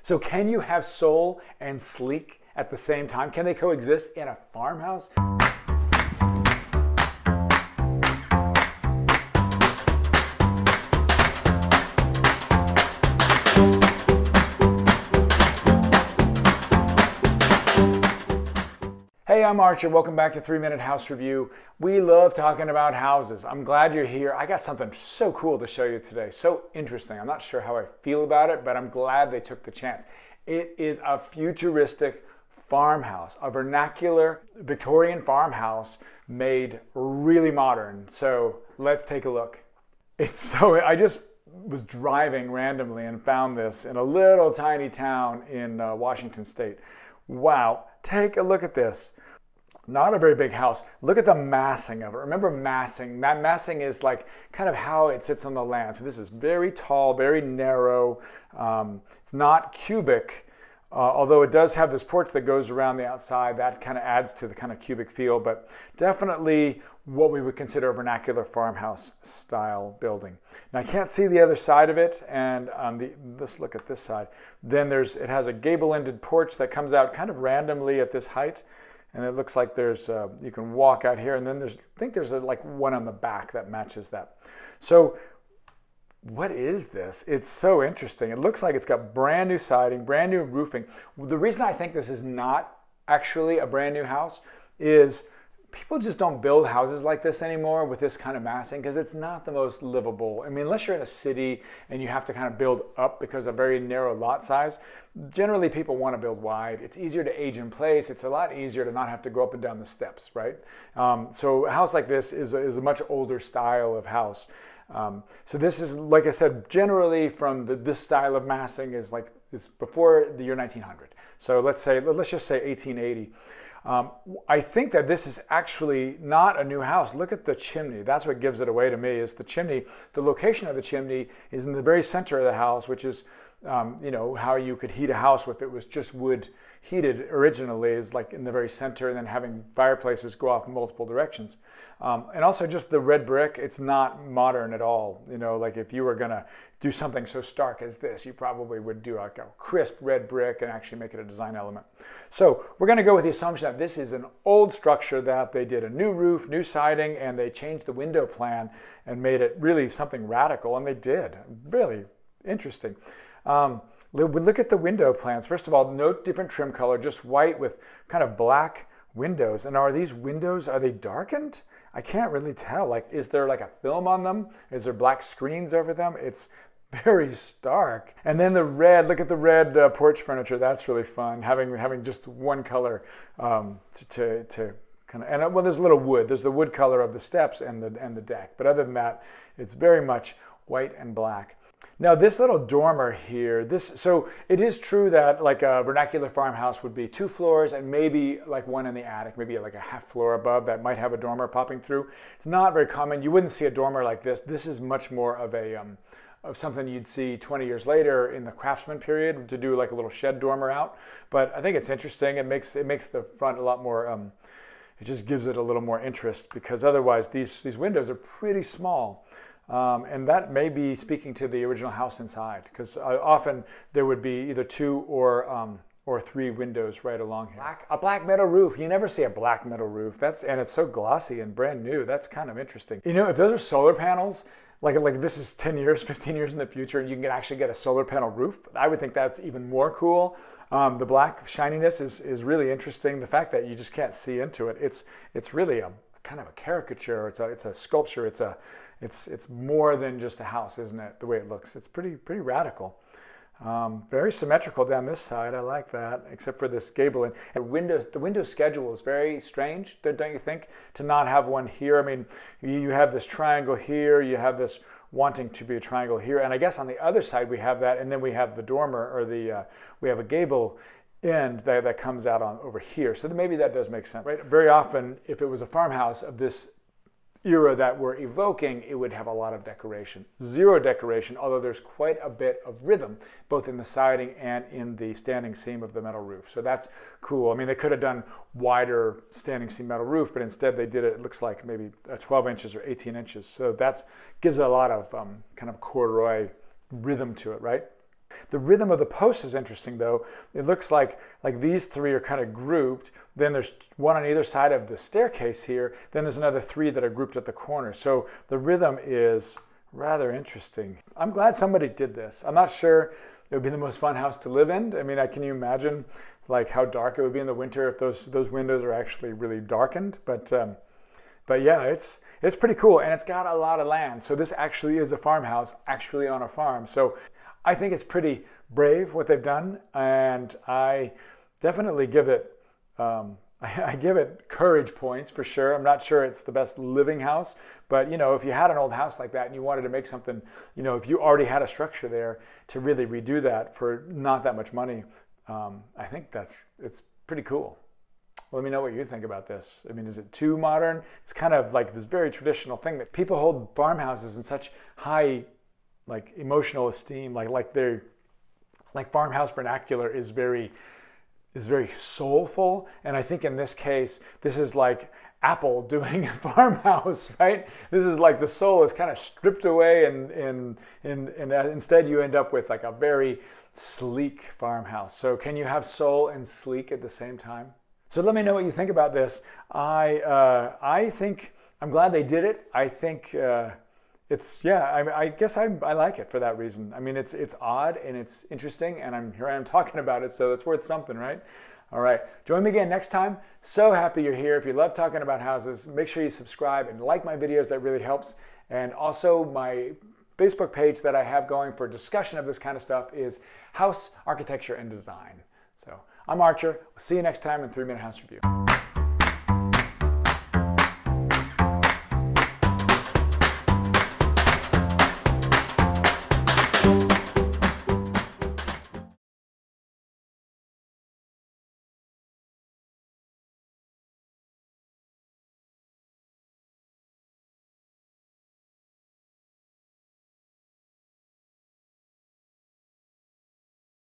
So can you have soul and sleek at the same time? Can they coexist in a farmhouse? Hey, I'm Archer. Welcome back to 3-Minute House Review. We love talking about houses. I'm glad you're here. I got something so cool to show you today. So interesting. I'm not sure how I feel about it, but I'm glad they took the chance. It is a futuristic farmhouse, a vernacular Victorian farmhouse made really modern. So let's take a look. I just was driving randomly and found this in a little tiny town in Washington State. Wow, take a look at this. Not a very big house. Look at the massing of it. Remember massing? That massing is like kind of how it sits on the land. So this is very tall, very narrow. It's not cubic, although it does have this porch that goes around the outside. That kind of adds to the kind of cubic feel, but definitely what we would consider a vernacular farmhouse style building. Now I can't see the other side of it, and let's look at this side. Then it has a gable-ended porch that comes out kind of randomly at this height. And it looks like there's, you can walk out here, and then I think there's like one on the back that matches that. So what is this? It's so interesting. It looks like it's got brand new siding, brand new roofing. The reason I think this is not actually a brand new house is people just don't build houses like this anymore with this kind of massing because it's not the most livable. I mean, unless you're in a city and you have to kind of build up because of very narrow lot size, generally people want to build wide. It's easier to age in place. It's a lot easier to not have to go up and down the steps, right? So a house like this is a much older style of house. So this is, like I said, generally from this style of massing is before the year 1900. So let's just say 1880. I think that this is actually not a new house. Look at the chimney. That's what gives it away to me, is the chimney. The location of the chimney is in the very center of the house, which is, you know, how you could heat a house if it was just wood heated originally, is like in the very center, and then having fireplaces go off in multiple directions. And also just the red brick, it's not modern at all. You know, like if you were gonna do something so stark as this, you probably would do like a crisp red brick and actually make it a design element. So we're gonna go with the assumption that this is an old structure, that they did a new roof, new siding, and they changed the window plan and made it really something radical, and they did. Really interesting. Look at the window plans. First of all, no different trim color, just white with kind of black windows. And are these windows, are they darkened? I can't really tell. Like, is there like a film on them? Is there black screens over them? It's very stark. And then the red, look at the red porch furniture. That's really fun, having just one color to kind of, and well, there's a little wood. There's the wood color of the steps and the deck. But other than that, it's very much white and black. Now this little dormer here, so it is true that like a vernacular farmhouse would be 2 floors and maybe like one in the attic, maybe like a half floor above that might have a dormer popping through. It's not very common. You wouldn't see a dormer like this. This is much more of of something you'd see 20 years later in the Craftsman period, to do like a little shed dormer out. But I think it's interesting. It makes the front a lot more, it just gives it a little more interest, because otherwise these windows are pretty small. And that may be speaking to the original house inside, because often there would be either 2 or 3 windows right along here. A black metal roof. You never see a black metal roof. And it's so glossy and brand new. That's kind of interesting. You know, if those are solar panels, like this is 10 years, 15 years in the future, and you can actually get a solar panel roof, I would think that's even more cool. The black shininess is really interesting. The fact that you just can't see into it. It's really a kind of a caricature. It's a sculpture. It's more than just a house, isn't it? The way it looks, it's pretty radical. Very symmetrical down this side. I like that, except for this gable. And the window schedule is very strange, don't you think? To not have one here. I mean, you have this triangle here. You have this wanting to be a triangle here, and I guess on the other side we have that, and then we have the dormer, or we have a gable end that comes out on over here. So maybe that does make sense. Right? Very often, if it was a farmhouse of this era that we're evoking, it would have a lot of decoration. Zero decoration, although there's quite a bit of rhythm, both in the siding and in the standing seam of the metal roof. So that's cool. I mean, they could have done wider standing seam metal roof, but instead they did it looks like maybe 12 inches or 18 inches. So that gives it a lot of kind of corduroy rhythm to it, right? The rhythm of the post is interesting though. It looks like these three are kind of grouped. Then there's one on either side of the staircase here. Then there's another three that are grouped at the corner. So the rhythm is rather interesting. I'm glad somebody did this. I'm not sure it would be the most fun house to live in. I mean, can you imagine like how dark it would be in the winter if those windows are actually really darkened? But yeah, it's pretty cool, and it's got a lot of land. So this actually is a farmhouse, actually on a farm. So I think it's pretty brave what they've done, and I definitely give it, I give it courage points for sure. I'm not sure it's the best living house, but if you had an old house like that and you wanted to make something, if you already had a structure there, to really redo that for not that much money, I think it's pretty cool. Let me know what you think about this. I mean, is it too modern? It's kind of like this very traditional thing that people hold farmhouses in such high like emotional esteem, like farmhouse vernacular is very soulful. And I think in this case, this is like Apple doing a farmhouse, right? This is like the soul is kind of stripped away, and instead you end up with like a very sleek farmhouse. So can you have soul and sleek at the same time? So let me know what you think about this. I think I'm glad they did it. I think I guess I like it for that reason. I mean, it's odd and it's interesting, and here I am talking about it, so it's worth something, right? All right, join me again next time. So happy you're here. If you love talking about houses, make sure you subscribe and like my videos. That really helps. And also my Facebook page that I have going for discussion of this kind of stuff is House Architecture and Design. So I'm Archer. We'll see you next time in 3 Minute House Review.